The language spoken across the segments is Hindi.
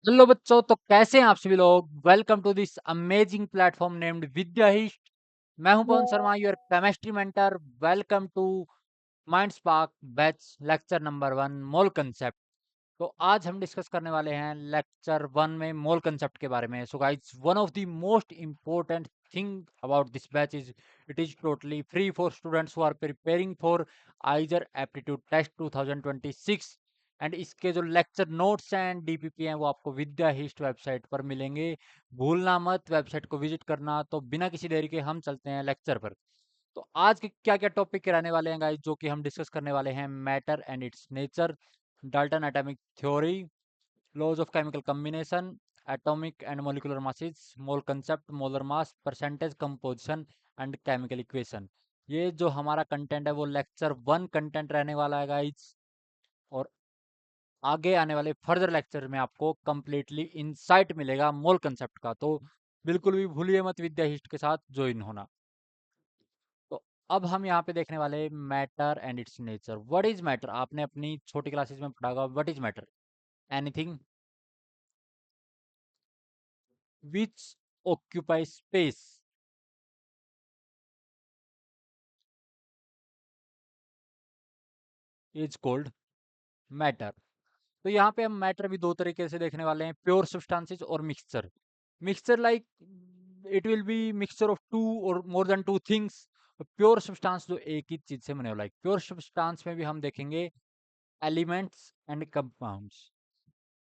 हेलो बच्चों, तो कैसे हैं आप सभी लोग। Welcome to this amazing platform named Vidya हिस्ट। मैं हूं Pawan Sharma, your chemistry mentor. Welcome to Mind Spark batch lecture number 1 mole concept. तो आज हम डिस्कस करने वाले हैं लेक्चर 1 में मोल कंसेप्ट के बारे में। So guys, one of the most important thing about this batch is it is totally free for students who are preparing for IISER aptitude test 2026। एंड इसके जो लेक्चर नोट्स एंड डीपीपी हैं वो आपको विद्या हिस्ट वेबसाइट पर मिलेंगे। भूलना मत वेबसाइट को विजिट करना। तो बिना किसी देरी के हम चलते हैं लेक्चर पर। तो आज के क्या क्या टॉपिक रहने वाले हैं गाइस, जो कि हम डिस्कस करने वाले हैं। Matter and its nature, Dalton atomic theory, laws of chemical combination, atomic and molecular masses, mole concept, molar mass, percentage composition and chemical equation. ये जो हमारा कंटेंट है वो लेक्चर 1 कंटेंट रहने वाला है गाइस। और आगे आने वाले फर्दर लेक्चर में आपको कंप्लीटली इंसाइट मिलेगा मोल कंसेप्ट का। तो बिल्कुल भी भूलिए मत विद्या हिस्ट के साथ ज्वाइन होना। तो अब हम यहाँ पे देखने वाले matter and its nature. What is matter? आपने अपनी छोटी क्लासेस में पढ़ा होगा। What is matter? Anything which occupy space is called matter. तो यहाँ पे हम मैटर भी दो तरीके से देखने वाले हैं, प्योर सब्सटेंसेस और mixture. Mixture like it will be mixture of two or more than two things. Pure substance जो एक ही चीज से बने हो, लाइक प्योर सब्सटेंस में भी हम देखेंगे एलिमेंट्स एंड कंपाउंड्स।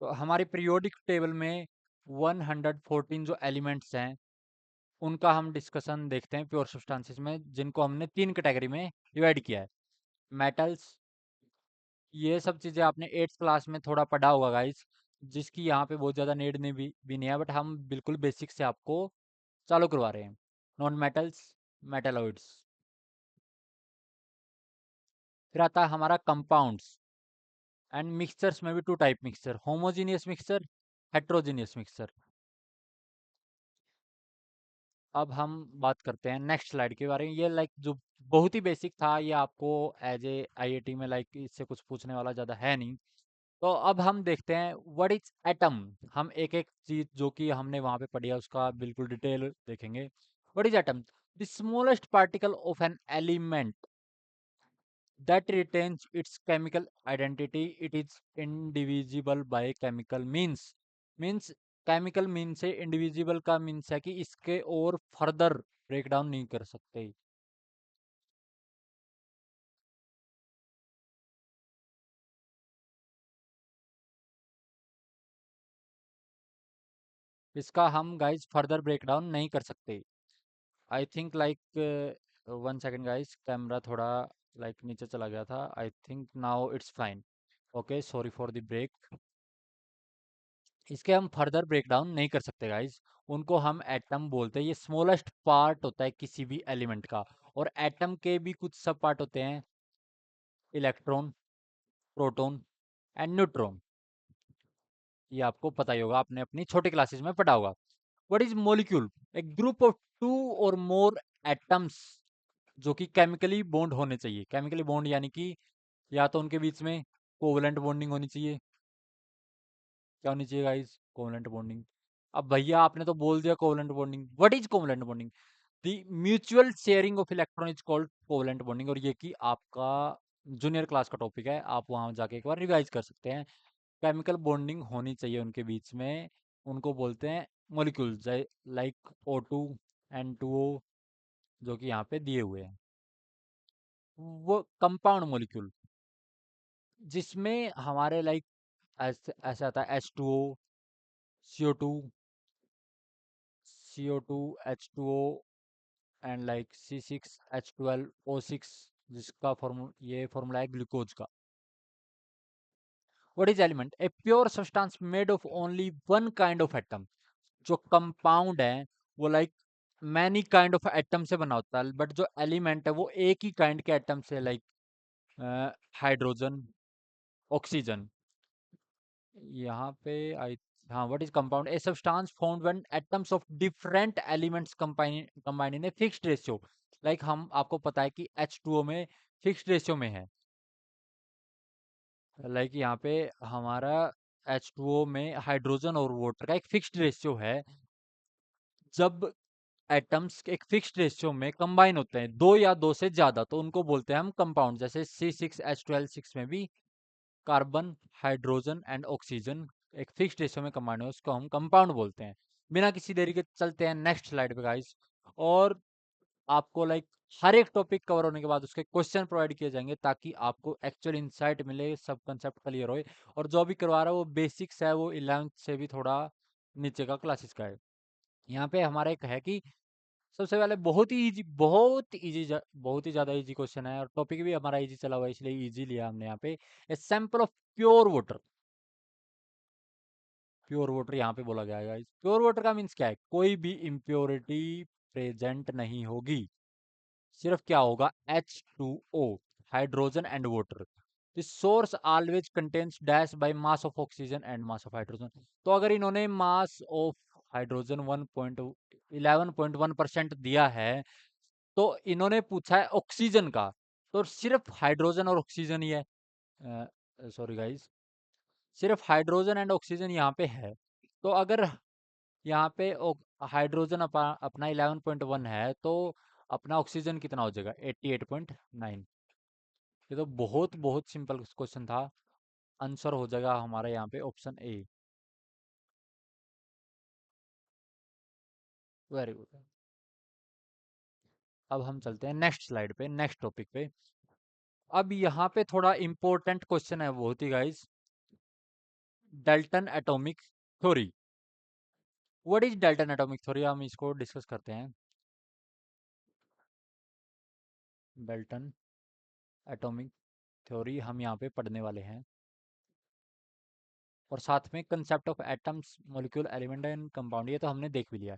तो हमारे पीरियोडिक टेबल में 114 जो एलिमेंट्स हैं उनका हम डिस्कशन देखते हैं प्योर सब्सटेंसेस में, जिनको हमने तीन कैटेगरी में डिवाइड किया है। मेटल्स, ये सब चीज़ें आपने 8th क्लास में थोड़ा पढ़ा होगा गाइस, जिसकी यहाँ पे बहुत ज़्यादा नीड नहीं भी नहीं है, बट हम बिल्कुल बेसिक से आपको चालू करवा रहे हैं। Non metals, metalloids. फिर आता है हमारा कंपाउंड्स एंड मिक्सचर्स में भी two type mixture, homogeneous mixture, heterogeneous mixture. अब हम बात करते हैं नेक्स्ट स्लाइड के बारे में। ये लाइक जो बहुत ही बेसिक था, ये आपको एज ए आईआईटी में लाइक इससे कुछ पूछने वाला ज़्यादा है नहीं। तो अब हम देखते हैं व्हाट इज एटम। हम एक एक चीज जो कि हमने वहां पे पढ़ी है उसका बिल्कुल डिटेल देखेंगे। What is atom? The smallest particle of an element that retains it's chemical identity. It is indivisible by chemical means. Means chemical mean से इंडिविजिबल का मीन्स है कि इसके और फर्दर ब्रेक डाउन नहीं कर सकते। इसका हम गाइस फर्दर ब्रेक डाउन नहीं कर सकते। I think like 1 second guys, camera थोड़ा लाइक नीचे चला गया था। I think now it's fine. Okay, sorry for the break. इसके हम फर्दर ब्रेक डाउन नहीं कर सकते गाइस। उनको हम एटम बोलते हैं। ये स्मॉलेस्ट पार्ट होता है किसी भी एलिमेंट का। और एटम के भी कुछ सब पार्ट होते हैं, इलेक्ट्रॉन, प्रोटॉन एंड न्यूट्रॉन। ये आपको पता ही होगा, आपने अपनी छोटी क्लासेस में पढ़ा होगा। What is molecule? A group of two or more atoms जो कि केमिकली बॉन्ड होने चाहिए। केमिकली बॉन्ड यानी कि या तो उनके बीच में कोवलेंट बॉन्डिंग होनी चाहिए। क्या होनी चाहिए गाइस? Covalent bonding. अब भैया आपने तो बोल दिया covalent bonding. What is covalent bonding? The mutual sharing of electron is called covalent bonding. और ये कि आपका जूनियर क्लास का टॉपिक है, आप वहां जाके एक बार रिवाइज कर सकते हैं। केमिकल बॉन्डिंग होनी चाहिए उनके बीच में, उनको बोलते हैं मोलिक्यूल्स, लाइक O2 N2O, जो कि यहाँ पे दिए हुए हैं। वो कंपाउंड मोलिक्यूल जिसमें हमारे लाइक ऐसे ऐसे आता है H2O, CO2, CO2, H2O and like C6H12O6, जिसका फॉर्मूला ये फॉर्मूला है ग्लूकोज का। What is element? A pure substance made of only one kind of atom. जो कंपाउंड है वो like many kind of atom से बना होता है, बट जो एलिमेंट है वो एक ही काइंड के एटम से, लाइक हाइड्रोजन, ऑक्सीजन। यहाँ पे आई, हाँ, what is compound? A substance found when atoms of different elements combine in a fixed ratio. Like हम आपको पता है कि H2O में फिक्स्ड रेशियो में है। लाइक यहाँ पे हमारा H2O में हाइड्रोजन और वाटर का एक फिक्स्ड रेशियो है। जब एटम्स एक फिक्स्ड रेशियो में कंबाइन होते हैं, दो या दो से ज्यादा, तो उनको बोलते हैं हम कंपाउंड। जैसे C6H12 में भी कार्बन, हाइड्रोजन एंड ऑक्सीजन एक फिक्स्ड रेशियो में कंबाइन है, उसको हम कंपाउंड बोलते हैं। बिना किसी देरी के चलते हैं नेक्स्ट स्लाइड पे गाइस। और आपको हर एक टॉपिक कवर होने के बाद उसके क्वेश्चन प्रोवाइड किए जाएंगे, ताकि आपको एक्चुअल इंसाइट मिले, सब कंसेप्ट क्लियर होए। और जो भी करवा रहा है वो बेसिक्स है, वो 11th से भी थोड़ा नीचे का क्लासेस का है। यहाँ पे हमारा एक है कि सबसे पहले बहुत ही ज्यादा इजी क्वेश्चन है, और टॉपिक भी हमारा इजी चला हुआ है, इसलिए इजी लिया हमने यहाँ पे। A sample of pure water. Pure water यहाँ पे बोला गया है। प्योर वाटर का मीन्स क्या है? कोई भी इम्प्योरिटी प्रेजेंट नहीं होगी, सिर्फ क्या होगा? H2O, hydrogen and water. This source always contains dash by mass of oxygen and mass of hydrogen. तो अगर इन्होंने मास ऑफ हाइड्रोजन 1.11% दिया है, तो इन्होंने पूछा है ऑक्सीजन का, तो सिर्फ हाइड्रोजन और ऑक्सीजन ही है। सॉरी गाइस, सिर्फ हाइड्रोजन एंड ऑक्सीजन यहाँ पे है। तो अगर यहाँ पे हाइड्रोजन अपना 11.1 है, तो अपना ऑक्सीजन कितना हो जाएगा? 88.9। ये तो बहुत बहुत सिंपल क्वेश्चन था। आंसर हो जाएगा हमारा यहाँ पे ऑप्शन ए। Very good. अब हम चलते हैं नेक्स्ट स्लाइड पे, नेक्स्ट टॉपिक पे। अब यहाँ पे थोड़ा इंपॉर्टेंट क्वेश्चन है बहुत ही guys. Dalton atomic theory. What is Dalton atomic theory? हम इसको डिस्कस करते हैं। डाल्टन एटॉमिक थ्योरी हम यहाँ पे पढ़ने वाले हैं, और साथ में concept of atoms, molecule, element and compound, ये तो हमने देख भी लिया।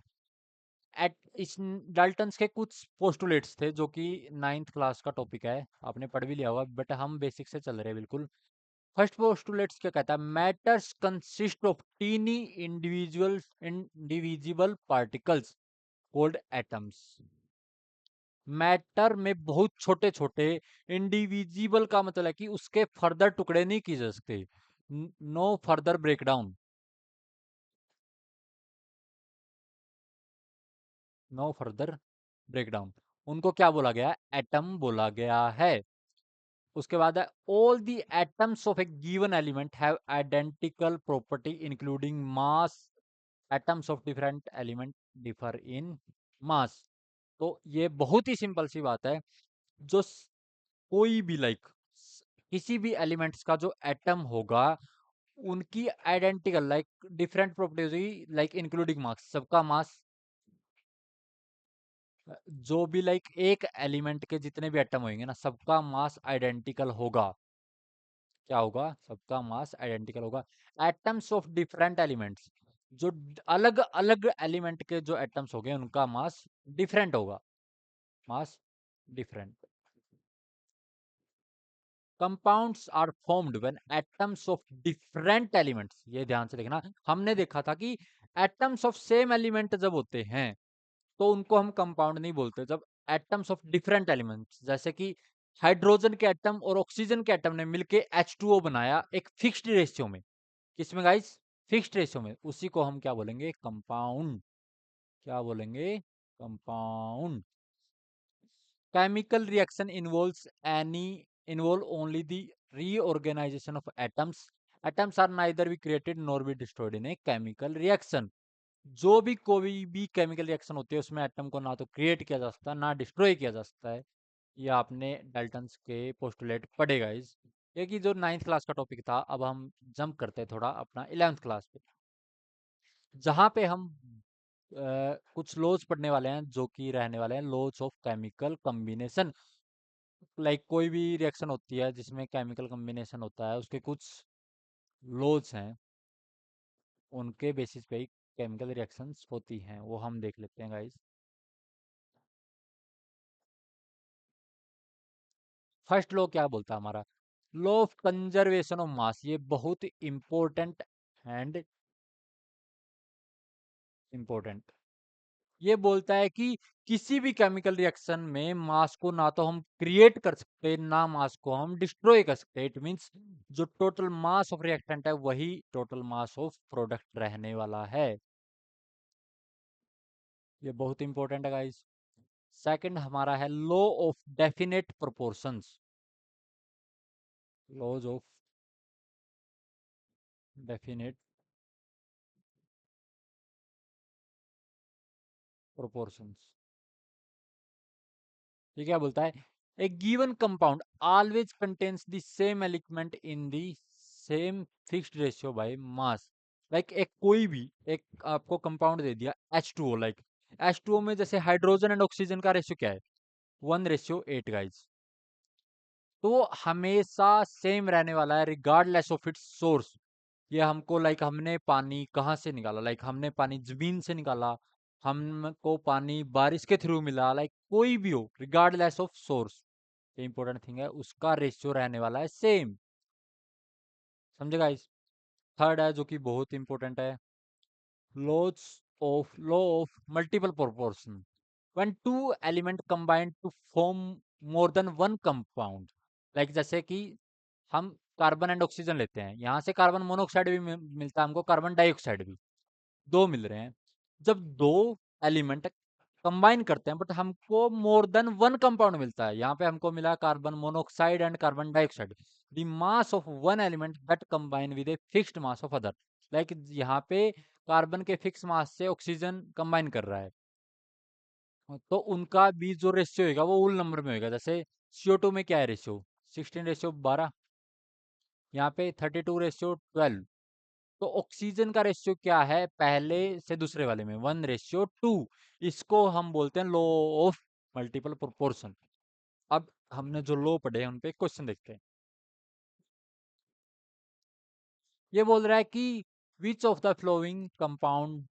एट इस डाल्टन्स के कुछ पोस्टुलेट्स थे, जो कि 9th क्लास का टॉपिक है, आपने पढ़ भी लिया होगा, बट हम बेसिक से चल रहे हैं बिल्कुल। फर्स्ट पोस्टुलेट्स क्या कहता है? Matters consist of tiny indivisible particles called atoms. Matter में बहुत छोटे छोटे, इंडिविजिबल का मतलब है कि उसके फर्दर टुकड़े नहीं किए जा सकते, no further breakdown, no further breakdown, उनको क्या बोला गया? एटम बोला गया है। उसके बाद है all the atoms of a given element have identical property including mass. Atoms of different element differ in mass. तो ये बहुत ही सिंपल सी बात है। जो कोई भी किसी भी एलिमेंट्स का जो एटम होगा, उनकी आइडेंटिकल डिफरेंट प्रॉपर्टीज होगी, इंक्लूडिंग मास, सबका मास, जो भी एक एलिमेंट के जितने भी एटम होंगे ना, सबका मास आइडेंटिकल होगा। क्या होगा? सबका मास आइडेंटिकल होगा। एटम्स ऑफ डिफरेंट एलिमेंट्स, जो अलग अलग एलिमेंट के जो एटम्स हो गए, उनका मास डिफरेंट होगा। Mass different. Compounds are formed when atoms of different elements, ये ध्यान से देखना, हमने देखा था कि एटम्स ऑफ सेम एलिमेंट जब होते हैं, तो उनको हम कंपाउंड नहीं बोलते। जब एटम्स ऑफ डिफरेंट एलिमेंट्स, जैसे कि हाइड्रोजन के एटम और ऑक्सीजन के एटम ने मिलके H2O बनाया एक फिक्स्ड रेशियो में, किसमें गाइस? फिक्स्ड रेशियो में, उसी को हम क्या बोलेंगे? कंपाउंड। क्या बोलेंगे? Compound. Chemical reaction involve only the reorganization of atoms. Atoms are neither be created nor be destroyed in a chemical reaction. जो भी कोई भी केमिकल रिएक्शन होती है, उसमें एटम को ना तो क्रिएट किया जा सकता, ना डिस्ट्रॉय किया जा सकता है। ये आपने डाल्टन्स के पोस्टुलेट पढ़ेगा इस, ये कि जो 9th क्लास का टॉपिक था। अब हम जंप करते हैं थोड़ा अपना 11th क्लास पे, जहाँ पे हम कुछ लॉज पढ़ने वाले हैं, जो कि रहने वाले हैं लॉज ऑफ केमिकल कॉम्बिनेशन। कोई भी रिएक्शन होती है जिसमें केमिकल कॉम्बिनेशन होता है, उसके कुछ लॉज हैं, उनके बेसिस पे ही केमिकल रिएक्शंस होती हैं, वो हम देख लेते हैं गाइस। फर्स्ट लॉ क्या बोलता है हमारा? Law of conservation of mass. ये बहुत इंपॉर्टेंट एंड इंपॉर्टेंट। ये बोलता है कि किसी भी केमिकल रिएक्शन में मास को ना तो हम क्रिएट कर सकते, ना मास को हम डिस्ट्रॉय कर सकते। इट मींस जो टोटल मास ऑफ रिएक्टेंट है वही टोटल मास ऑफ प्रोडक्ट रहने वाला है। ये बहुत इंपॉर्टेंट है गाइस। सेकंड हमारा है law of definite proportions. Laws of definite proportions. ये क्या बोलता है? A given compound always contains the same element in the same fixed ratio by mass. Like एक कोई भी एक आपको कंपाउंड दे दिया H2O, लाइक H2O में जैसे हाइड्रोजन एंड ऑक्सीजन का रेशियो क्या है? 1:8 गाइज। तो वो हमेशा सेम रहने वाला है रिगार्डलेस ऑफ इट्स सोर्स। ये हमको लाइक हमने पानी कहाँ से निकाला, लाइक हमने पानी जमीन से निकाला, हमको पानी बारिश के थ्रू मिला, लाइक कोई भी हो रिगार्डलेस ऑफ सोर्स, ये इंपॉर्टेंट थिंग है, उसका रेशियो रहने वाला है सेम। समझे गाइस? थर्ड है जो कि बहुत इंपॉर्टेंट है, law of multiple proportion. When two element combine to form more than one compound, like जैसे कि हम कार्बन एंड ऑक्सीजन लेते हैं, यहाँ से कार्बन मोनोऑक्साइड भी मिलता है हमको, कार्बन डाइऑक्साइड भी, दो मिल रहे हैं। जब दो एलिमेंट कंबाइन करते हैं बट हमको मोर देन वन कंपाउंड मिलता है, यहाँ पे हमको मिला carbon monoxide and carbon dioxide, the mass of one element that combine with a fixed mass of other. Like यहाँ पे कार्बन के फिक्स मास से ऑक्सीजन कंबाइन कर रहा है, तो उनका भी जो रेशियो होगा वो उल नंबर में होगा। जैसे CO2 में क्या है रेशियो? 16:12। यहाँ पे 32:12। तो ऑक्सीजन का रेशियो क्या है पहले से दूसरे वाले में? 1:2। इसको हम बोलते हैं लॉ ऑफ मल्टीपल प्रोपोर्शन। अब हमने जो लॉ पढ़े हैं उन पे क्वेश्चन देखते हैं। ये बोल रहा है कि which of the flowing compound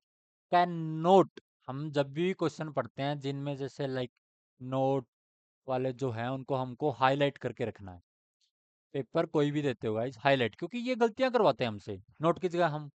can note. हम जब भी क्वेश्चन पढ़ते हैं जिनमें जैसे लाइक नोट वाले जो हैं उनको हमको हाईलाइट करके रखना है। पेपर कोई भी देते हो गाइस, हाईलाइट, क्योंकि ये गलतियां करवाते हैं हमसे। नोट की जगह हम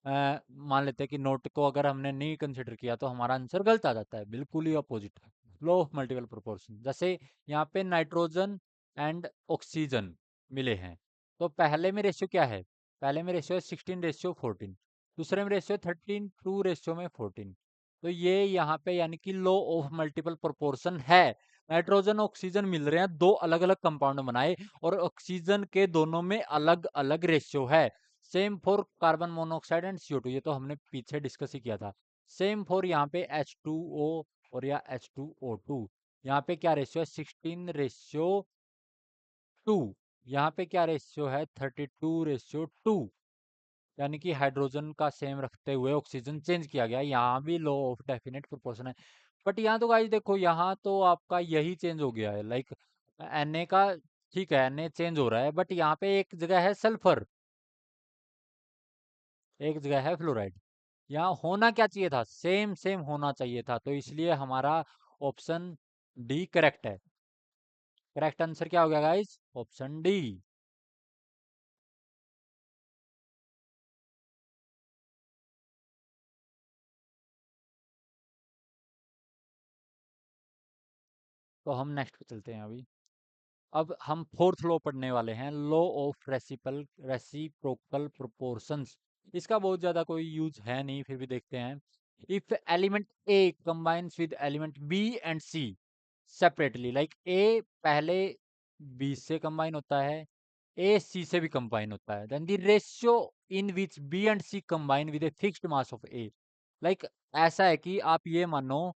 मान लेते हैं कि नोट को अगर हमने नहीं कंसिडर किया तो हमारा आंसर गलत आ जाता है, बिल्कुल ही opposite. Law of multiple proportion, जैसे यहाँ पे नाइट्रोजन एंड ऑक्सीजन मिले हैं, तो पहले में रेशियो क्या है? पहले में रेशियो है 16:14, दूसरे में रेशियो 13:14। तो ये यहाँ पे यानी कि लॉ ऑफ मल्टीपल प्रोपोर्शन है। नाइट्रोजन ऑक्सीजन मिल रहे हैं, दो अलग अलग कंपाउंड बनाए, और ऑक्सीजन के दोनों में अलग अलग रेशियो है। Same for carbon monoxide and CO2, ये तो हमने पीछे डिस्कस ही किया था। सेम फॉर यहाँ पे H2O और या H2O2, यहाँ पे क्या रेशियो है? 16:2। यहाँ पे क्या रेशियो है? 32:2। यानी कि हाइड्रोजन का सेम रखते हुए ऑक्सीजन चेंज किया गया, यहाँ भी लॉ ऑफ डेफिनेट प्रोपोर्शन है। बट यहाँ तो गाइस देखो, यहाँ तो आपका यही चेंज हो गया है, लाइक Na का, ठीक है Na चेंज हो रहा है, बट यहाँ पे एक जगह है सल्फर, एक जगह है फ्लोराइड। यहाँ होना क्या चाहिए था? सेम सेम होना चाहिए था, तो इसलिए हमारा ऑप्शन डी करेक्ट है। करेक्ट आंसर क्या हो गया गाइस? Option D. तो हम नेक्स्ट पे चलते हैं अभी। अब हम फोर्थ लॉ पढ़ने वाले हैं, लॉ ऑफ रेसिप्रोकल प्रोपोर्शंस। इसका बहुत ज्यादा कोई यूज है नहीं, फिर भी देखते हैं। If element A combines with element B and C separately, like A पहले बी से कंबाइन होता है, ए सी से भी कंबाइन होता है, then the ratio in which B and C combine with a fixed mass of A. Like ऐसा है कि आप ये मानो,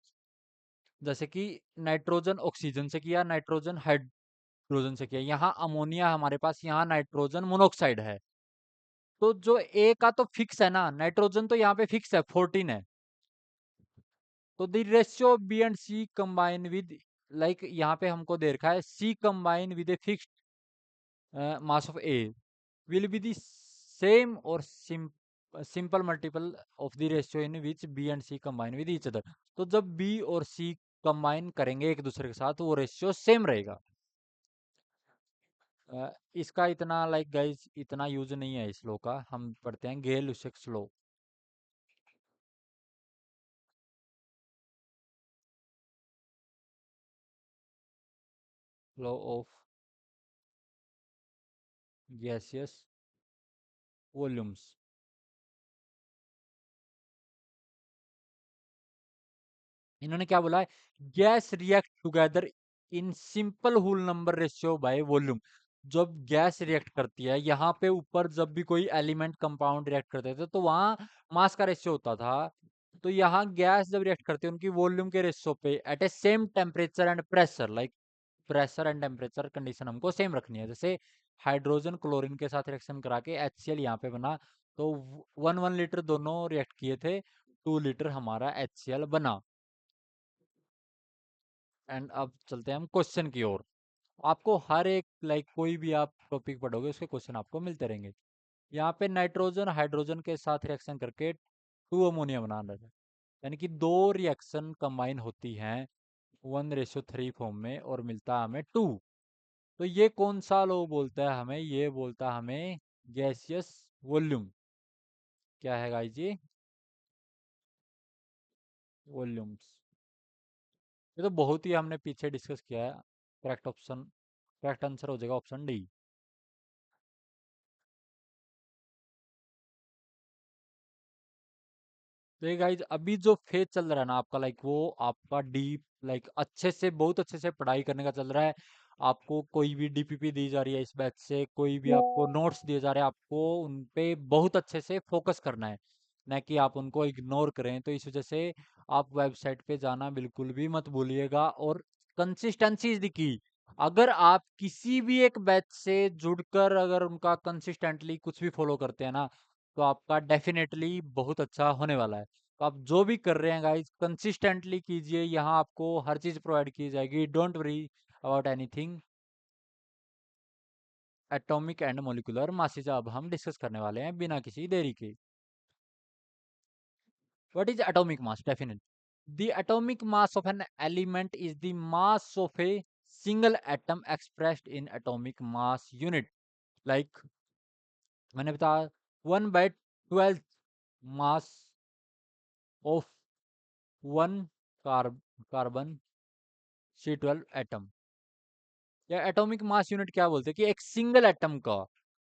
जैसे कि नाइट्रोजन ऑक्सीजन से किया, नाइट्रोजन हाइड्रोजन से किया, यहाँ अमोनिया हमारे पास, यहाँ नाइट्रोजन मोनोऑक्साइड है। तो जो ए का तो फिक्स है ना, नाइट्रोजन तो यहाँ पे फिक्स है 14 है। तो the ratio B and C combine with, like यहाँ पे हमको दे रखा है C combine with a fixed mass of A will be the same और simple multiple of the ratio in which B and C combine with each other. तो जब बी और सी कंबाइन करेंगे एक दूसरे के साथ, वो रेशियो सेम रहेगा। इसका इतना लाइक गाइस इतना यूज नहीं है इस लो का, हम पढ़ते हैं Gay Lussac's law. Law of gaseous volumes. इन्होंने क्या बोला है? Gas react together in simple whole number ratio by volume. जब गैस रिएक्ट करती है, यहाँ पे ऊपर जब भी कोई एलिमेंट कंपाउंड रिएक्ट करते थे तो वहां मास का रेशियो होता था। तो यहाँ गैस जब रिएक्ट करती है उनकी वॉल्यूम के रेशियो पे at a same temperature and pressure, like pressure and temperature condition हमको सेम रखनी है। जैसे हाइड्रोजन क्लोरीन के साथ रिएक्शन करा के HCl यहाँ पे बना, तो 1 1 लीटर दोनों रिएक्ट किए थे, 2 लीटर हमारा HCl बना। एंड अब चलते हैं हम क्वेश्चन की ओर। आपको हर एक लाइक कोई भी आप टॉपिक पढ़ोगे उसके क्वेश्चन आपको मिलते रहेंगे। यहाँ पे नाइट्रोजन हाइड्रोजन के साथ रिएक्शन करके 2 अमोनिया बना रहा है, यानी कि दो रिएक्शन कंबाइन होती हैं 1:3 फॉर्म में और मिलता है हमें 2। तो ये कौन सा लो बोलता है हमें? ये बोलता है हमें गैसियस वॉल्यूम। क्या है गाइस जी? वॉल्यूम्स। ये तो बहुत ही हमने पीछे डिस्कस किया है। करेक्ट ऑप्शन, करेक्ट आंसर हो जाएगा ऑप्शन डी। तो ये गाइज अभी जो फेज चल रहा है ना आपका, लाइक वो आपका डीप लाइक अच्छे से बहुत अच्छे से पढ़ाई करने का चल रहा है। आपको कोई भी DPP दी जा रही है इस बैच से, कोई भी आपको नोट्स दिए जा रहे हैं, आपको उन पे बहुत अच्छे से फोकस करना है, ना कि आप उनको इग्नोर करें। तो इस वजह से आप वेबसाइट पे जाना बिल्कुल भी मत भूलिएगा। और कंसिस्टेंसी इज द की। अगर आप किसी भी एक बैच से जुड़कर अगर उनका कंसिस्टेंटली कुछ भी फॉलो करते हैं ना, तो आपका डेफिनेटली बहुत अच्छा होने वाला है। तो आप जो भी कर रहे हैं गाइज कंसिस्टेंटली कीजिए, यहाँ आपको हर चीज प्रोवाइड की जाएगी, don't worry about anything. Atomic and molecular masses अब हम डिस्कस करने वाले हैं बिना किसी देरी के। What is atomic mass? Definite the atomic mass of an element is the mass of a single atom expressed in atomic mass unit. Like मैंने बताया 1/12 mass of one carbon C12 atom. या एटॉमिक मास यूनिट क्या बोलते हैं कि एक सिंगल एटम का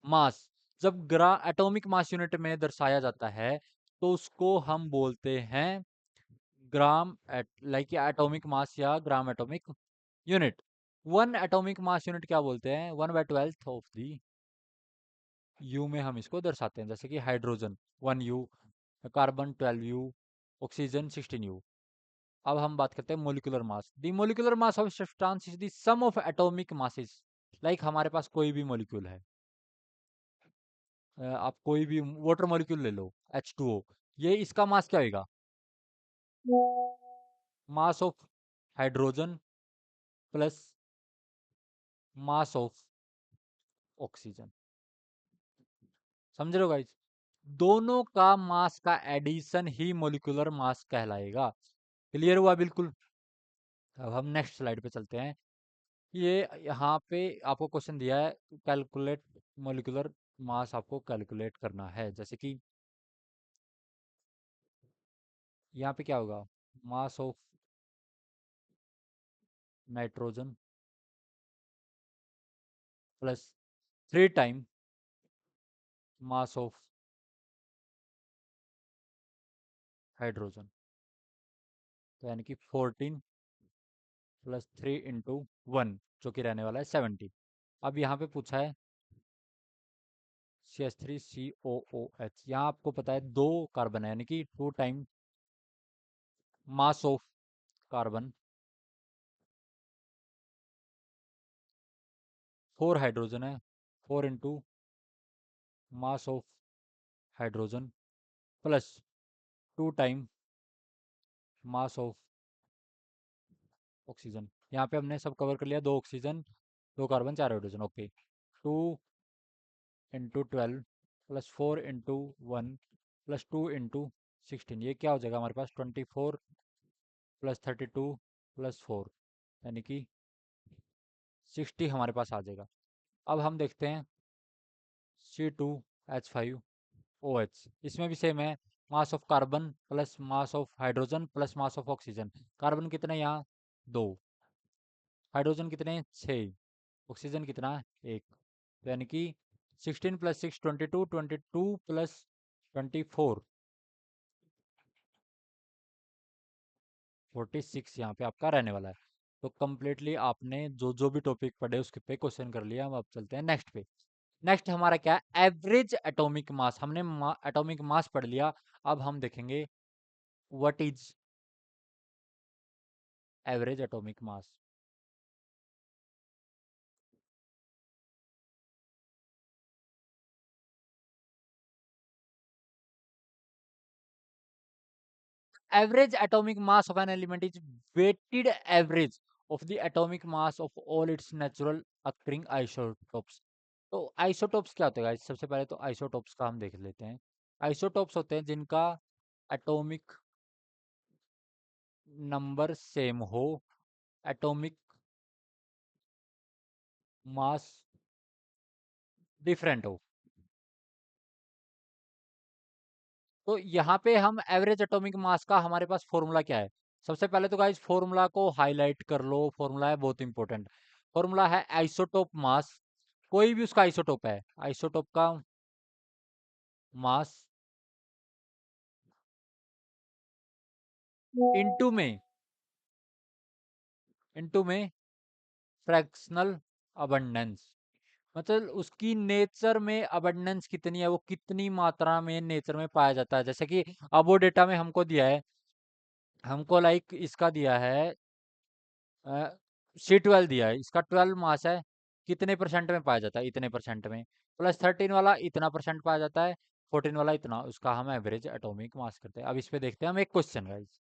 मास जब ग्रा एटॉमिक मास यूनिट में दर्शाया जाता है तो उसको हम बोलते हैं ग्राम एट, लाइक एटॉमिक मास या gram atomic unit. One atomic mass unit क्या बोलते हैं? 1/12 ऑफ दी यू में हम इसको दर्शाते हैं, जैसे कि hydrogen 1U, carbon 12U, oxygen 16U। अब हम बात करते हैं molecular mass. The molecular mass of substance is the sum of atomic masses. Like हमारे पास कोई भी मॉलिक्यूल है, आप कोई भी वाटर मॉलिक्यूल ले लो, H2O, ये इसका मास क्या होगा? Mass of hydrogen plus mass of oxygen. समझ रहे हो गाइस? दोनों का मास का एडिशन ही मोलिकुलर मास कहलाएगा। क्लियर हुआ बिल्कुल? अब हम नेक्स्ट स्लाइड पे चलते हैं। ये यहाँ पे आपको क्वेश्चन दिया है, कैलकुलेट मोलिकुलर मास आपको कैलकुलेट करना है। जैसे कि यहाँ पे क्या होगा? Mass of nitrogen plus 3 time mass of hydrogen, तो यानी कि 14 + 3 × 1, जो कि रहने वाला है 70। अब यहाँ पे पूछा है CH3COOH। यहाँ आपको पता है दो कार्बन है, यानी कि 2 time mass of carbon, 4 hydrogen है, 4 × mass of hydrogen plus 2 time mass of oxygen. यहाँ पे हमने सब कवर कर लिया, 2 oxygen, 2 carbon, 4 hydrogen. Okay, 2 × 12 plus 4 × 1 plus 2 × 16, ये क्या हो जाएगा हमारे पास? 24 + 32 + 4, यानी कि 60 हमारे पास आ जाएगा। अब हम देखते हैं C2H5OH, इसमें भी सेम है, mass of carbon plus mass of hydrogen plus mass of oxygen. Carbon कितने यहाँ? 2, हाइड्रोजन कितने? 6, ऑक्सीजन कितना है? एक। तो यानी कि 16 + 6 22, 22 + 24 46 यहाँ पे आपका रहने वाला है। तो कंप्लीटली आपने जो जो भी टॉपिक पढ़े उसके पे क्वेश्चन कर लिया। हम अब चलते हैं नेक्स्ट पे। नेक्स्ट हमारा क्या है? Average atomic mass. हमने एटॉमिक मास पढ़ लिया। अब हम देखेंगे what is average atomic mass. Average atomic mass of an element is weighted average of the atomic mass of all its natural occurring isotopes. तो आइसोटोप्स क्या होता है guys? सबसे पहले तो आइसोटोप्स का हम देख लेते हैं। आइसोटोप्स होते हैं जिनका एटॉमिक नंबर सेम हो, एटॉमिक मास डिफरेंट हो। तो यहाँ पे हम एवरेज एटॉमिक मास का हमारे पास फॉर्मूला क्या है? सबसे पहले तो गाइस फॉर्मूला को हाईलाइट कर लो। फॉर्मूला है बहुत इंपॉर्टेंट। फॉर्मूला है आइसोटोप मास। कोई भी उसका आइसोटोप है, आइसोटोप का मास इनटू में फ्रैक्शनल अबंडेंस। मतलब उसकी नेचर में अबंडेंस कितनी है, वो कितनी मात्रा में नेचर में पाया जाता है। जैसे कि अब वो डेटा में हमको दिया है, हमको लाइक इसका दिया है C12 दिया है, इसका 12 मास है। कितने परसेंट में पाया जाता है? इतने परसेंट में। +13 वाला इतना परसेंट पाया जाता है, 14 वाला इतना। उसका हम एवरेज एटॉमिक मास करते हैं। अब इस पे देखते हैं हम एक question guys.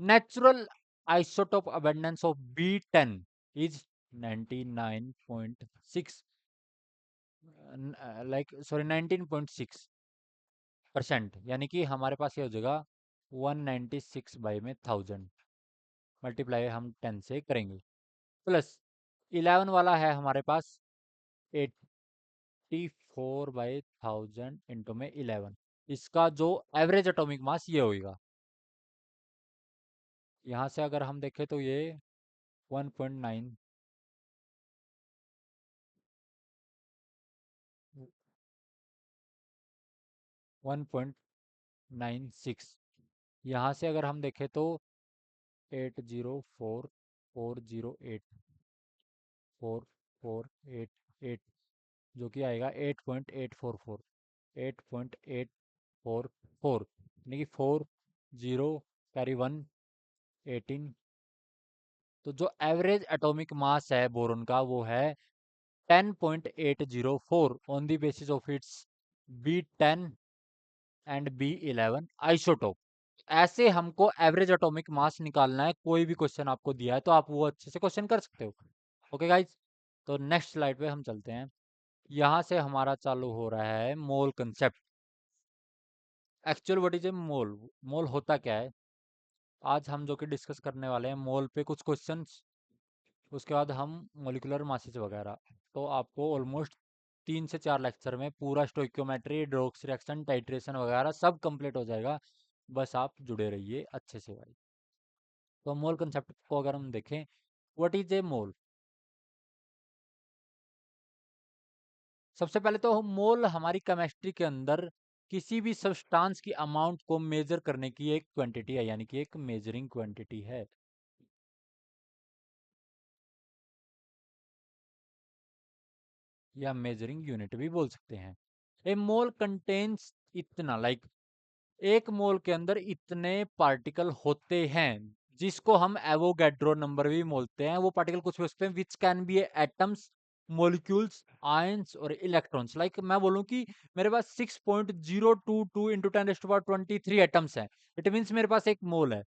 Natural isotope abundance of B10 is 99.6, like sorry 19.6%। यानी कि हमारे पास ये हो जाएगा 196/1000 मल्टीप्लाई हम 10 से करेंगे। प्लस 11 वाला है हमारे पास 84/1000 इंटू में 11। इसका जो एवरेज एटॉमिक मास ये होगा। यहाँ से अगर हम देखें तो ये 1.9 1.96। यहाँ से अगर हम देखें तो 804,408,4488 जो कि आएगा 8.844, 8.844, यानी कि 40 कैरी 1 18। तो जो एवरेज एटॉमिक मास है बोरोन का वो है 10.804 on the basis of its B10 and B11 isotope. ऐसे हमको एवरेज एटॉमिक मास निकालना है। कोई भी क्वेश्चन आपको दिया है तो आप वो अच्छे से क्वेश्चन कर सकते हो। ओके गाइज, तो नेक्स्ट स्लाइड पे हम चलते हैं। यहाँ से हमारा चालू हो रहा है mole concept. Actual what is a mole? Mole होता क्या है? आज हम जो कि डिस्कस करने वाले हैं मोल पे कुछ क्वेश्चंस, उसके बाद हम मोलिकुलर मासेस वगैरह। तो आपको ऑलमोस्ट 3 से 4 लेक्चर में पूरा स्टोइक्योमेट्री, रेडॉक्स रिएक्शन, टाइट्रेशन वगैरह सब कंप्लीट हो जाएगा। बस आप जुड़े रहिए अच्छे से भाई। तो मोल कंसेप्ट को अगर हम देखें, व्हाट इज ए मोल? सबसे पहले तो मोल हमारी केमिस्ट्री के अंदर किसी भी सब्सटेंस की अमाउंट को मेजर करने की एक क्वांटिटी है, यानी कि एक मेजरिंग क्वांटिटी है, या मेजरिंग यूनिट भी बोल सकते हैं। ए मोल कंटेन्स इतना, लाइक एक मोल के अंदर इतने पार्टिकल होते हैं जिसको हम एवोगैड्रो नंबर भी बोलते हैं। वो पार्टिकल कुछ भी हो सकते हैं which can be atoms, molecules, ions और इलेक्ट्रॉन्स। लाइक मैं बोलूं कि मेरे पास 6.022 इंटू 10⁻23 एटम्स हैं, इट मीन्स मेरे पास एक मोल है।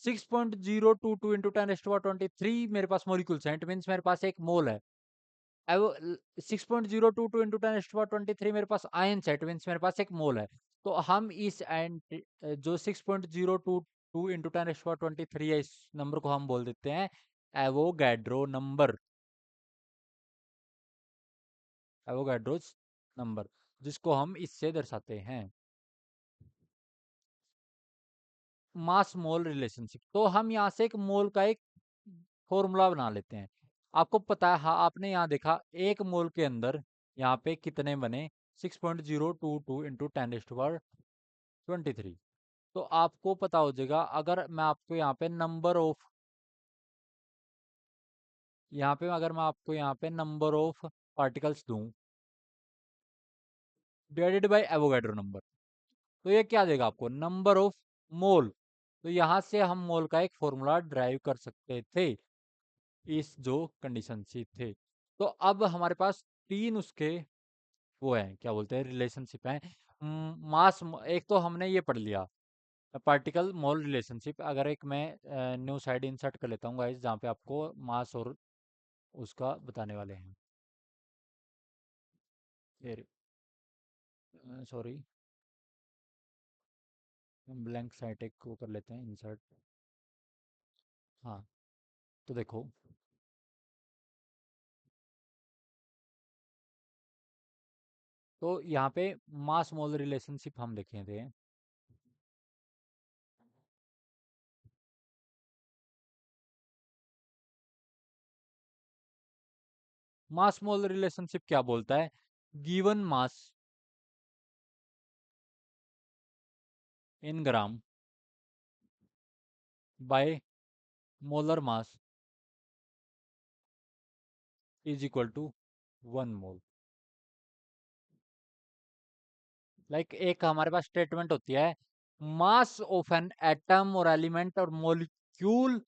6.022 इंटू 10⁻23 मेरे पास मोलिक्यूल्स हैं, इट मीन्स मेरे पास एक मोल है। 6.022 इंटू 10⁻23 मेरे पास आयंस है, इट मीन्स मेरे पास एक मोल है। तो हम इस जो 6.022 इंटू 10⁻23 है, इस नंबर को हम बोल देते हैं एवोगैड्रो नंबर, एवोगैड्रोस नंबर, जिसको हम इससे दर्शाते हैं मास मोल रिलेशनशिप। तो हम यहाँ से एक मोल का एक फॉर्मूला बना लेते हैं। आपको पता है, हाँ आपने यहाँ देखा, एक मोल के अंदर यहाँ पे कितने बने, 6.022 इंटू 10⁻23। तो आपको पता हो जाएगा, अगर मैं आपको यहाँ पे नंबर ऑफ, यहाँ पे अगर मैं आपको यहाँ पे नंबर ऑफ पार्टिकल्स दूं डिवाइडेड बाय एवोगैड्रो नंबर, तो ये क्या देगा आपको, नंबर ऑफ मोल। तो यहाँ से हम मोल का एक फॉर्मूला ड्राइव कर सकते थे, इस जो कंडीशन से थे। तो अब हमारे पास तीन उसके वो है, क्या बोलते हैं, रिलेशनशिप है। मास, एक तो हमने ये पढ़ लिया, पार्टिकल मोल रिलेशनशिप। अगर एक मैं न्यू साइड इंसर्ट कर लेता हूँ गाइस, जहाँ पे आपको मास और उसका बताने वाले हैं। सॉरी, हम ब्लैंक साइट एक को कर लेते हैं इंसर्ट। हाँ, तो देखो, तो यहाँ पे मास मोल रिलेशनशिप हम देखे थे। मास मोल रिलेशनशिप क्या बोलता है, given mass in gram by molar mass is equal to 1 mole. Like एक हमारे पास स्टेटमेंट होती है, mass of an atom or element or molecule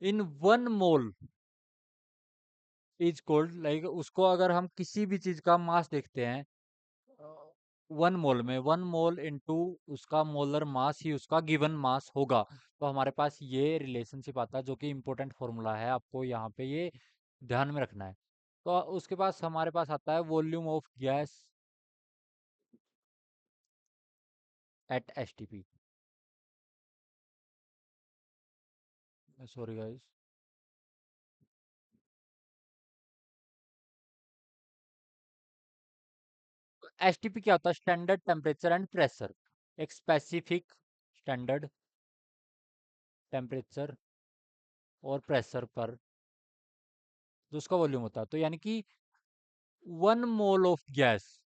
in 1 mole is called, like उसको अगर हम किसी भी चीज का मास देखते हैं 1 मोल में, 1 मोल इंटू उसका मोलर मास ही उसका गिवन मास होगा। तो हमारे पास ये रिलेशनशिप आता है, जो कि इम्पोर्टेंट फॉर्मूला है, आपको यहाँ पे ये ध्यान में रखना है। तो उसके पास हमारे पास आता है volume of gas at STP. Sorry guys, STP क्या होता है, स्टैंडर्ड टेम्परेचर एंड प्रेशर। एक स्पेसिफिक स्टैंडर्ड टेम्परेचर और प्रेशर पर जो उसका वॉल्यूम होता है, तो यानी कि 1 mole of gas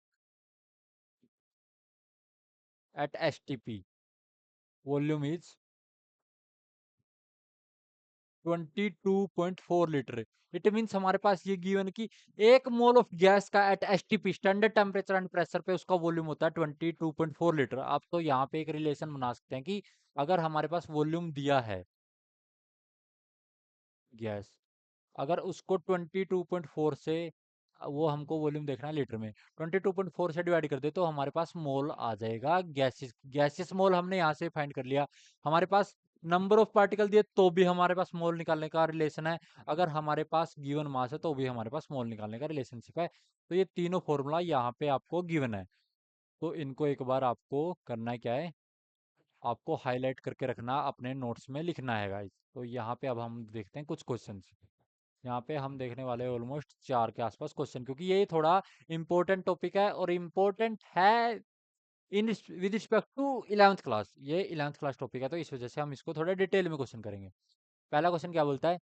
at STP volume is 22.4 litre. It means हमारे पास ये गिवन कि 1 मोल ऑफ गैस का at STP standard temperature and pressure पे उसका वॉल्यूम होता है 22.4 लीटर। आप तो यहाँ पे एक रिलेशन बना सकते हैं कि अगर हमारे पास वॉल्यूम दिया है गैस, अगर उसको 22.4 से वो हमको वॉल्यूम देखना है लीटर में, 22.4 से डिवाइड कर दे तो हमारे पास मोल आ जाएगा गैसेस। गैसेस मोल हमने यहाँ से फाइंड कर लिया। हमारे पास नंबर ऑफ पार्टिकल दिए तो भी हमारे पास मोल निकालने का रिलेशन है। अगर हमारे पास गिवन मास है तो भी हमारे पास मोल निकालने का रिलेशनशिप है। तो ये तीनों फॉर्मूला यहाँ पे आपको गिवन है। तो इनको एक बार आपको करना है क्या है, आपको हाईलाइट करके रखना, अपने नोट्स में लिखना है गाइस। तो यहाँ पे अब हम देखते हैं कुछ क्वेश्चंस। यहाँ पे हम देखने वाले हैं ऑलमोस्ट 4 के आसपास क्वेश्चन, क्योंकि ये थोड़ा इंपॉर्टेंट टॉपिक है और इम्पोर्टेंट है in with respect to 11th class. ये 11th क्लास टॉपिक है, तो इस वजह से हम इसको थोड़ा डिटेल में क्वेश्चन करेंगे। पहला क्वेश्चन क्या बोलता है,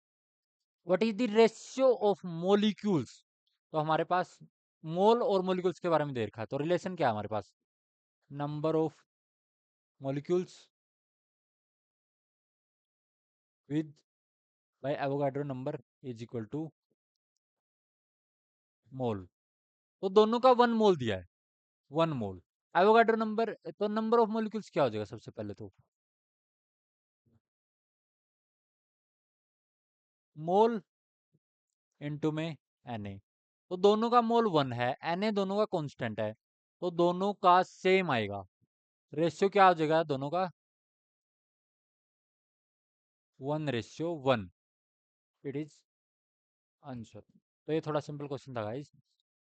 what is the ratio of molecules. तो हमारे पास मोल और मोलिक्यूल्स के बारे में दे रखा है, तो रिलेशन क्या है हमारे पास, number of molecules with by Avogadro number is equal to mole. तो दोनों का 1 मोल दिया है, 1 मोल। एवोगाड्रो नंबर, तो नंबर ऑफ मॉलिक्यूल्स क्या हो जाएगा सबसे पहले, तो मोल इनटू में Na। तो दोनों का मोल 1 है, Na दोनों का कांस्टेंट है, तो दोनों का सेम आएगा। रेशियो क्या हो जाएगा दोनों का, 1:1। It is answer. तो ये थोड़ा सिंपल क्वेश्चन था गाइस।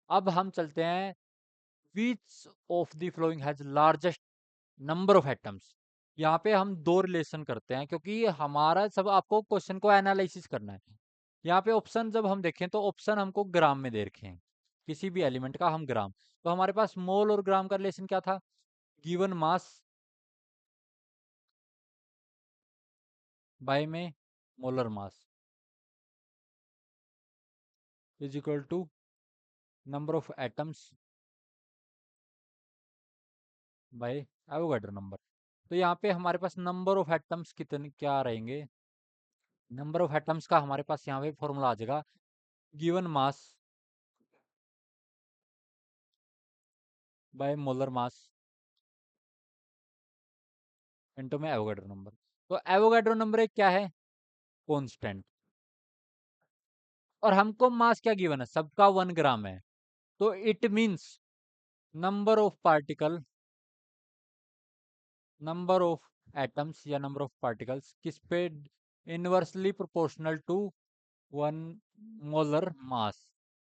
अब हम चलते हैं, which of the flowing has largest number of atoms. यहाँ पे हम दो रिलेशन करते हैं, क्योंकि हमारा सब आपको क्वेश्चन को एनालिसिस करना है। यहाँ पे ऑप्शन जब हम देखें तो ऑप्शन हमको ग्राम में दे रखे हैं, किसी भी एलिमेंट का हम ग्राम। तो हमारे पास मोल और ग्राम का रिलेशन क्या था, गिवन मास बाय में molar mass. Is equal to number of atoms by Avogadro number. तो यहाँ पे हमारे पास नंबर ऑफ एटम्स कितने क्या रहेंगे, नंबर ऑफ एटम्स का हमारे पास यहाँ पे फॉर्मूला आ जाएगा, given mass bye molar mass into में एवोगाड्रो नंबर। तो एवोगाड्रो नंबर एक क्या है, कांस्टेंट, और हमको मास क्या गिवन है, सबका 1 ग्राम है। तो it means number of particle, number of atoms या नंबर ऑफ पार्टिकल्स किस पे inversely proportional to 1 molar mass.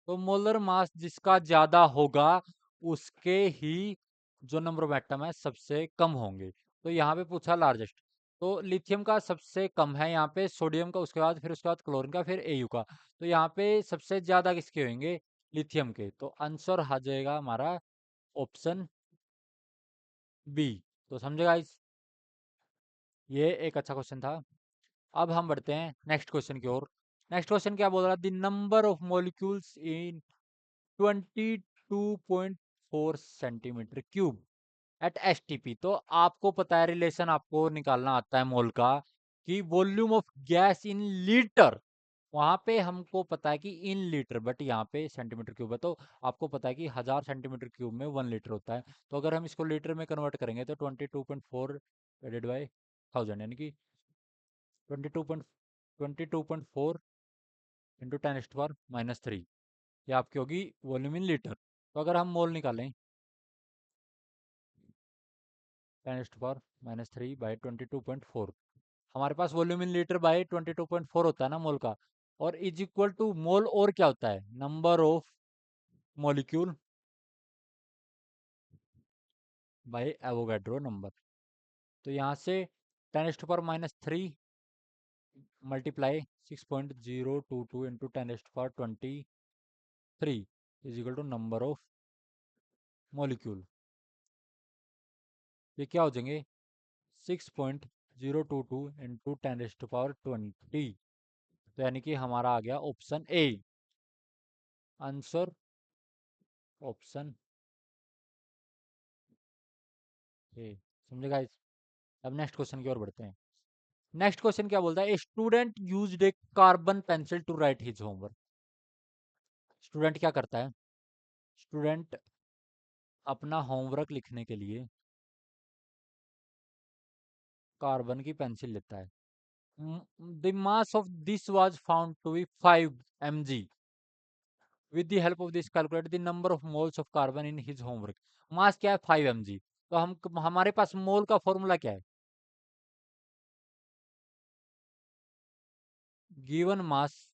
तो मोलर मास जिसका ज्यादा होगा उसके ही जो नंबर ऑफ एटम है सबसे कम होंगे। तो यहाँ पे पूछा लार्जेस्ट, तो लिथियम का सबसे कम है यहाँ पे, सोडियम का उसके बाद, फिर उसके बाद क्लोरीन का, फिर एयू का। तो यहाँ पे सबसे ज्यादा किसके होंगे, लिथियम के। तो आंसर आ जाएगा हमारा ऑप्शन बी। तो समझेगा इस, ये एक अच्छा क्वेश्चन था। अब हम बढ़ते हैं नेक्स्ट क्वेश्चन की ओर। नेक्स्ट क्वेश्चन क्या बोल रहा है, the number of molecules in 22.4 centimetre cube at STP. तो आपको पता है रिलेशन, आपको निकालना आता है मोल का, कि volume of gas in litre, वहां पे हमको पता है कि इन लीटर, बट यहाँ पे सेंटीमीटर क्यूब है। तो आपको पता है कि 1000 सेंटीमीटर क्यूब में 1 लीटर होता है। तो अगर हम इसको लीटर में कन्वर्ट करेंगे तो 22.4 डिवाइडेड बाई 1000, यानी कि 22.4 इंटू 10⁻³ ये आपकी होगी वॉल्यूम इन लीटर। तो अगर हम मोल निकालें 10⁻³ बाई 22.4, हमारे पास वॉल्यूम इन लीटर बाई 22.4 होता है ना मोल का, और इज इक्वल टू मोल और क्या होता है, number of molecule by Avogadro number. तो यहाँ से 10⁻³ multiply 6.022 into 10⁻23 is equal to number of molecule. ये क्या हो जाएंगे, 6.022 इंटू 10⁻20। तो यानी कि हमारा आ गया option A, answer option A. समझे गाइस। अब नेक्स्ट क्वेश्चन की ओर बढ़ते हैं। नेक्स्ट क्वेश्चन क्या बोलता है, a student used a carbon pencil to write his homework. Student क्या करता है, स्टूडेंट अपना होमवर्क लिखने के लिए कार्बन की पेंसिल लेता है। The mass of this was found to be 5 mg। With the help of this calculate the number of moles of carbon in his homework. Mass क्या है, 5 mg। तो हम हमारे पास मोल का फॉर्मूला क्या है, given mass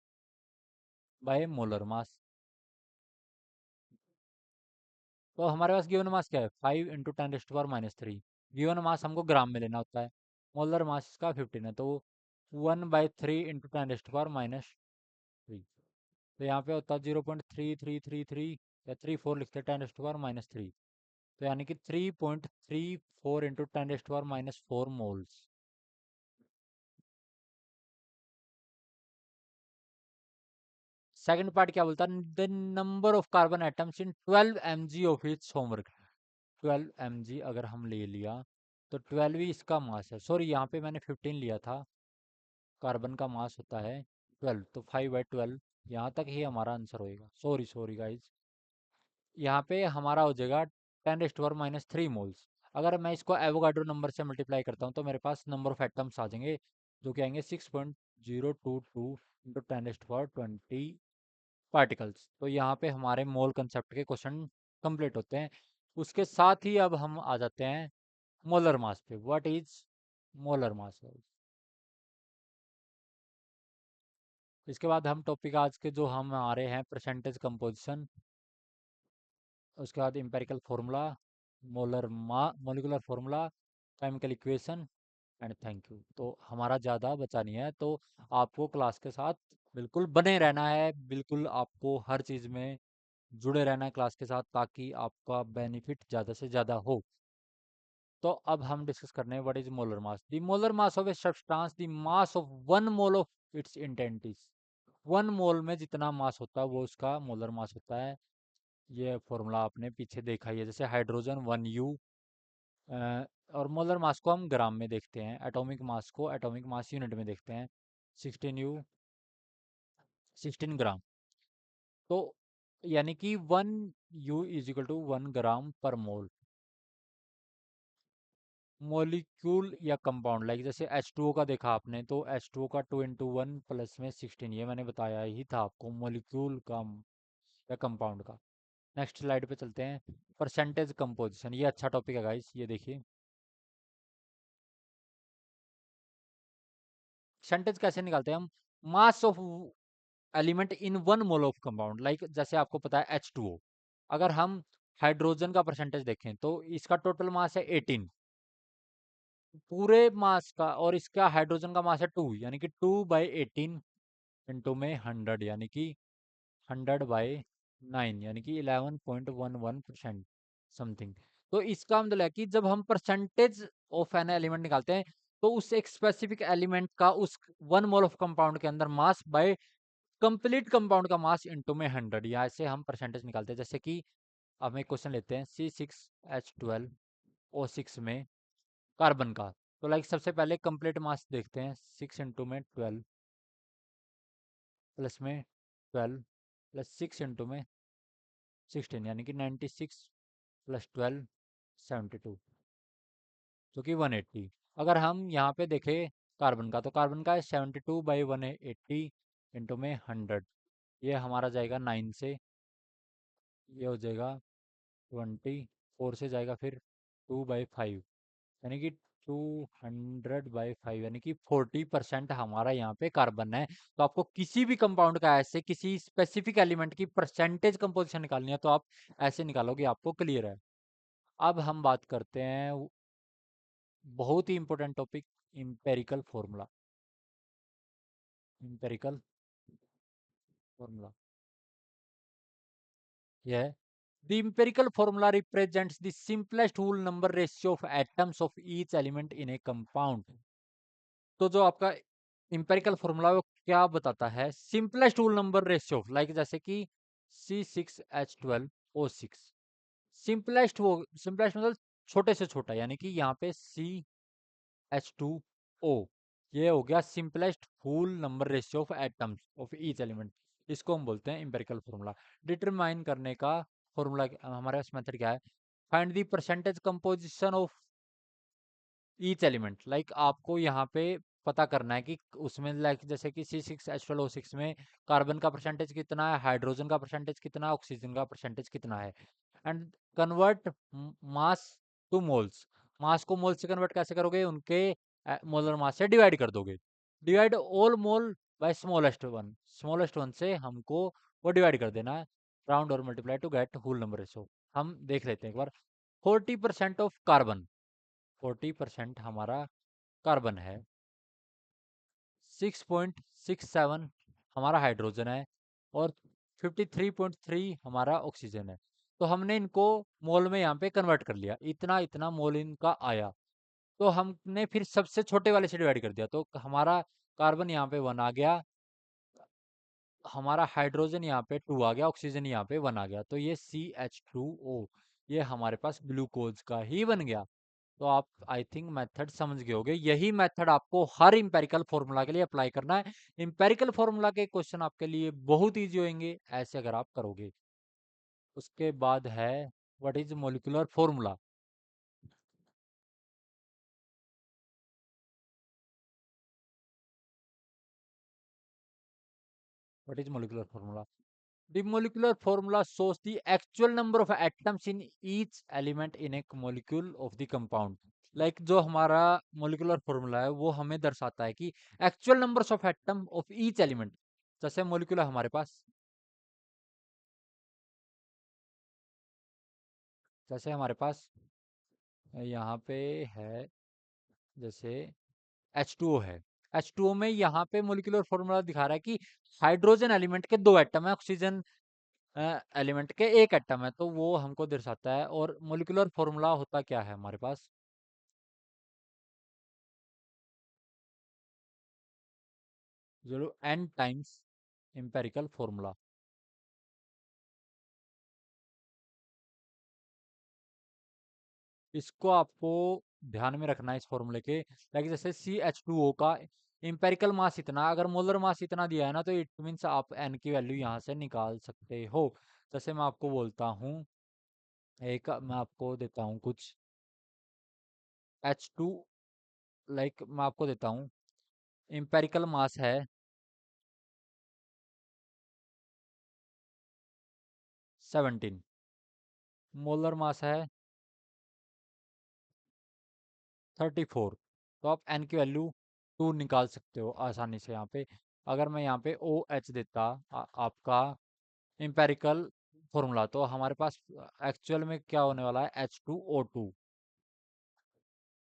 bye molar mass. तो हमारे पास गिवन मास क्या है, 5 × 10⁻³ गिवन मास हमको ग्राम में लेना होता है, मोलर मास इसका 15 है, तो 1/3 × 10⁻³ तो यहाँ पे होता है 0.3333 या 34 लिखते हैं 10⁻³ तो यानी कि 3.34 इंटू 10⁻⁴ मोल्स। सेकंड पार्ट क्या बोलता है, the number of carbon atoms in 12 mg of its homework. 12 mg अगर हम ले लिया तो 12 ही इसका मास है, सॉरी यहाँ पे मैंने 15 लिया था, कार्बन का मास होता है 12, तो 5/12 यहाँ तक ही हमारा आंसर होएगा। सॉरी सॉरी गाइज, यहाँ पे हमारा हो जाएगा 10⁻³ मोल्स। अगर मैं इसको एवोगाड्रो नंबर से मल्टीप्लाई करता हूँ तो मेरे पास नंबर ऑफ एटम्स आ जाएंगे, जो कि आएंगे 6.022 इंटू 10⁻20 पार्टिकल्स। तो यहाँ पे हमारे मोल कंसेप्ट के क्वेश्चन कंप्लीट होते हैं। उसके साथ ही अब हम आ जाते हैं मोलर मास पे। What is molar mass. इसके बाद हम टॉपिक आज के जो हम आ रहे हैं, परसेंटेज कंपोजिशन, उसके बाद empirical formula, molecular formula, chemical equation and thank you. तो हमारा ज़्यादा बचा नहीं है, तो आपको क्लास के साथ बिल्कुल बने रहना है, बिल्कुल आपको हर चीज़ में जुड़े रहना है क्लास के साथ, ताकि आपका बेनिफिट ज़्यादा से ज़्यादा हो। तो अब हम डिस्कस करने हैं what is molar mass. The molar mass of a substance, the mass of 1 mole of its intent is one mole में जितना मास होता है वो उसका मोलर मास होता है। ये फॉर्मूला आपने पीछे देखा ही है। जैसे हाइड्रोजन 1 U, और मोलर मास को हम ग्राम में देखते हैं, एटॉमिक मास को एटॉमिक मास यूनिट में देखते हैं। 16 U, 16 ग्राम। तो यानी कि 1 U इज इक्वल टू 1 ग्राम पर मोल। मोलिक्यूल या कंपाउंड, लाइक जैसे H2O का देखा आपने, तो H2O का 2 × 1 प्लस में 16, ये मैंने बताया ही था आपको, मोलिक्यूल का या कंपाउंड का। नेक्स्ट स्लाइड पे चलते हैं। परसेंटेज कंपोजिशन, ये अच्छा टॉपिक है गाइस, ये देखिए। परसेंटेज कैसे निकालते हैं हम? Mass of element in 1 mole of compound, like जैसे आपको पता है H2O। अगर हम हाइड्रोजन का परसेंटेज देखें तो इसका टोटल मास है 18 पूरे मास का, और इसका हाइड्रोजन का मास है 2, यानी कि 2/18 इंटू में 100, यानी कि 100/9, यानी कि 11.11% समथिंग। तो इसका मतलब है कि जब हम परसेंटेज ऑफ एन एलिमेंट निकालते हैं, तो उस एक स्पेसिफिक एलिमेंट का उस 1 मोल ऑफ कंपाउंड के अंदर मास बाय कंप्लीट कंपाउंड का मास इंटू में 100, या ऐसे हम परसेंटेज निकालते हैं। जैसे कि अब हम एक क्वेश्चन लेते हैं, C6H12O6 में कार्बन का। तो लाइक सबसे पहले कंप्लीट मास देखते हैं, 6 इंटू में 12 प्लस में 12 प्लस 6 इंटू में 16, यानी कि 96 प्लस 12 72, जो कि 180। अगर हम यहाँ पे देखें कार्बन का, तो कार्बन का 72/180 इंटू में 100, ये हमारा जाएगा 9 से, ये हो जाएगा 24 से जाएगा फिर 2/5, यानी कि 200/5, यानी कि 40% हमारा यहाँ पे कार्बन है। तो आपको किसी भी कंपाउंड का ऐसे किसी स्पेसिफिक एलिमेंट की परसेंटेज कंपोजिशन निकालनी है, तो आप ऐसे निकालोगे, आपको क्लियर है। अब हम बात करते हैं बहुत ही important topic, empirical formula. Empirical formula यह है, the empirical formula represents the simplest whole number ratio of atoms of each element in a compound. तो जो आपका इंपेरिकल फॉर्मूला वो क्या बताता है? Simplest whole number ratio, like जैसे कि C6H12O6, सिंपलेस्ट, वो सिंपलेस्ट मतलब छोटे से छोटा, यानी कि यहाँ पे CH2O, ये हो गया simplest whole number ratio of atoms of each element. इसको हम बोलते हैं इंपेरिकल फॉर्मूला। डिटरमाइन करने का फॉर्मूला हमारे पास मेथड क्या है? Find the percentage composition of each element, like आपको यहाँ पे पता करना है कि उसमें, लाइक जैसे कि C6H12O6 में कार्बन का परसेंटेज कितना है, हाइड्रोजन का परसेंटेज कितना है, ऑक्सीजन का परसेंटेज कितना है। And convert mass to moles, mass को मोल से कन्वर्ट कैसे करोगे? उनके मोलर मास से डिवाइड कर दोगे। Divide all mole by smallest one से हमको वो डिवाइड कर देना है, राउंड और multiply to get whole number ratio. हम देख लेते हैं एक बार। 40% ऑफ कार्बन, 40% हमारा कार्बन है, 6.67 हमारा हाइड्रोजन है, और 53.3 हमारा ऑक्सीजन है। तो हमने इनको मोल में यहाँ पे कन्वर्ट कर लिया, इतना इतना मोल इनका आया। तो हमने फिर सबसे छोटे वाले से डिवाइड कर दिया, तो हमारा कार्बन यहाँ पे 1 आ गया, हमारा हाइड्रोजन यहाँ पे 2 आ गया, ऑक्सीजन यहाँ पे 1 आ गया। तो ये CH2O, ये हमारे पास ग्लूकोज का ही बन गया। तो आप आई थिंक मेथड समझ गए होगे। यही मेथड आपको हर इंपेरिकल फॉर्मूला के लिए अप्लाई करना है। इंपेरिकल फॉर्मूला के क्वेश्चन आपके लिए बहुत इजी होंगे ऐसे अगर आप करोगे। उसके बाद है what is molecular formula. What is molecular formula? The molecular formula shows the actual number of atoms in each element in a molecule of the compound. Like जो हमारा मोलिकुलर फॉर्मूला है वो हमें दर्शाता है कि actual numbers of atom of each element. जैसे मोलिकुलर हमारे पास, जैसे हमारे पास यहाँ पे है, जैसे H2O है। H2O में यहाँ पे मोलिकुलर फॉर्मूला दिखा रहा है कि हाइड्रोजन एलिमेंट के 2 एटम है, ऑक्सीजन एलिमेंट के 1 एटम है, तो वो हमको दर्शाता है। और मोलिकुलर फॉर्मूला होता क्या है हमारे पास? जो N टाइम्स एम्पेरिकल फॉर्मूला। इसको आपको ध्यान में रखना है इस फॉर्मूले के। लाइक जैसे CH2O का एम्पेरिकल मास इतना, अगर मोलर मास इतना दिया है ना, तो इट मीन्स आप एन की वैल्यू यहाँ से निकाल सकते हो। जैसे मैं आपको बोलता हूँ, एक मैं आपको देता हूँ कुछ H2, लाइक मैं आपको देता हूँ, एम्पेरिकल मास है 17, मोलर मास है 34। तो आप एन की वैल्यू 2 निकाल सकते हो आसानी से यहाँ पे। अगर मैं यहाँ पे OH देता आपका एम्पेरिकल फॉर्मूला, तो हमारे पास एक्चुअल में क्या होने वाला है, H2O2,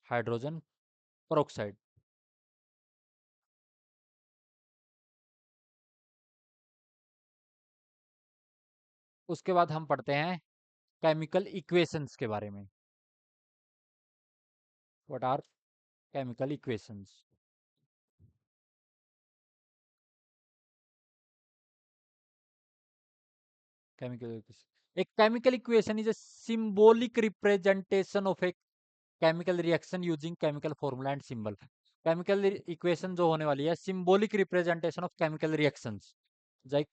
हाइड्रोजन पेरोक्साइड। उसके बाद हम पढ़ते हैं केमिकल इक्वेशंस के बारे में। What are chemical equations? Chemical equation, एक chemical equation is a symbolic representation of a chemical reaction using chemical formula and symbol. Chemical equation जो होने वाली है, symbolic representation of chemical reactions. Like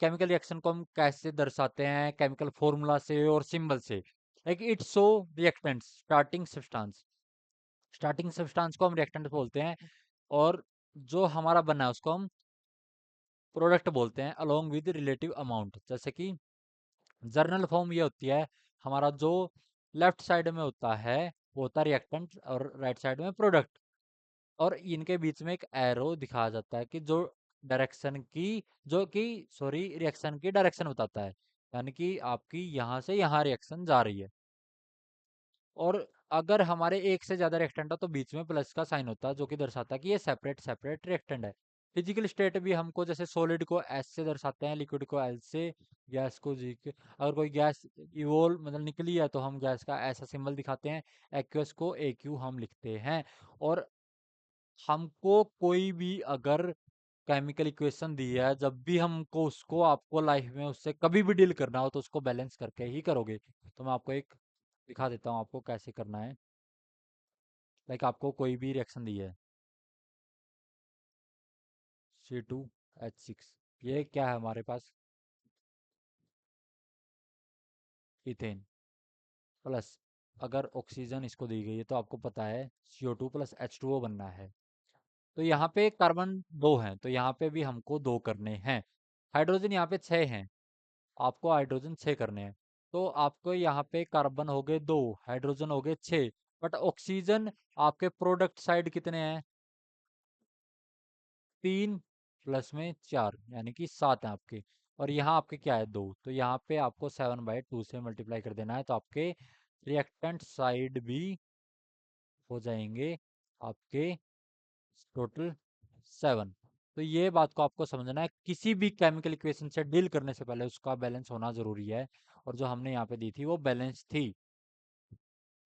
chemical reaction को हम कैसे दर्शाते हैं, केमिकल फॉर्मूला से और सिंबल से। Like it show reactants, starting substance को हम रिएक्टेंट बोलते हैं, और जो हमारा बना है उसको हम प्रोडक्ट बोलते हैं, अलोंग विद रिलेटिव अमाउंट। जैसे कि जर्नल फॉर्म ये होती है, हमारा जो लेफ्ट साइड में होता है वो होता है रिएक्टेंट, और राइट साइड में प्रोडक्ट। और इनके बीच में एक एरो दिखाया जाता है कि जो डायरेक्शन की, जो कि सॉरी रिएक्शन की डायरेक्शन बताता है, यानी कि आपकी यहाँ से यहाँ रिएक्शन जा रही है। और अगर हमारे एक से ज्यादा रिएक्टेंट हो तो बीच में प्लस का साइन होता है, जो कि दर्शाता है कि ये सेपरेट सेपरेट रिएक्टेंट है। फिजिकल स्टेट भी हमको, जैसे सॉलिड को S से दर्शाते हैं, लिक्विड को L से, गैस को G के। अगर कोई गैस इवोल्व मतलब निकली है तो हम गैस का ऐसा सिंबल दिखाते हैं, एक्वस को AQ हम लिखते हैं। और हमको कोई भी अगर केमिकल इक्वेशन दी है, जब भी हमको उसको आपको लाइफ में उससे कभी भी डील करना हो तो उसको बैलेंस करके ही करोगे। तो मैं आपको एक दिखा देता हूँ आपको कैसे करना है। लाइक आपको कोई भी रिएक्शन दी है, C2H6, ये क्या है हमारे पास, इथेन प्लस, अगर ऑक्सीजन इसको दी गई है तो आपको पता है CO2 प्लस H2O बनना है। तो यहाँ पे कार्बन 2 हैं, तो यहाँ पे भी हमको 2 करने हैं। हाइड्रोजन यहाँ पे 6 हैं, आपको हाइड्रोजन 6 करने हैं। तो आपको यहाँ पे कार्बन हो गए 2, हाइड्रोजन हो गए 6। बट ऑक्सीजन आपके प्रोडक्ट साइड कितने हैं, 3 प्लस में 4, यानी कि 7 है आपके। और यहाँ आपके क्या है, 2, तो यहाँ पे आपको 7/2 से मल्टीप्लाई कर देना है, तो आपके रिएक्टेंट साइड भी हो जाएंगे आपके टोटल 7। तो ये बात को आपको समझना है, किसी भी केमिकल इक्वेशन से डील करने से पहले उसका बैलेंस होना जरूरी है, और जो हमने यहाँ पे दी थी वो बैलेंस थी।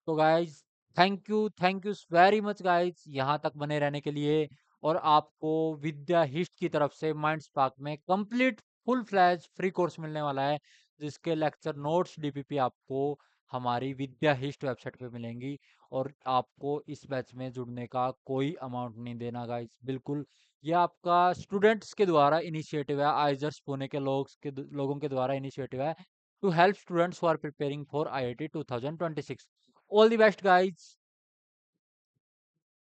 तो guys, thank you very much guys यहाँ तक बने रहने के लिए। और आपको विद्या हिस्ट की तरफ से माइंड स्पार्क में complete full fledge free course मिलने वाला है, जिसके लेक्चर नोट्स DPP आपको हमारी विद्या हिस्ट वेबसाइट पे मिलेंगी। और आपको इस बैच में जुड़ने का कोई अमाउंट नहीं देना गाइज, बिल्कुल। ये आपका स्टूडेंट्स के द्वारा इनिशिएटिव है, आइजर्स पुणे के लोगों के द्वारा इनिशिएटिव है, to help students who are preparing for IIT 2026. All the best, guys.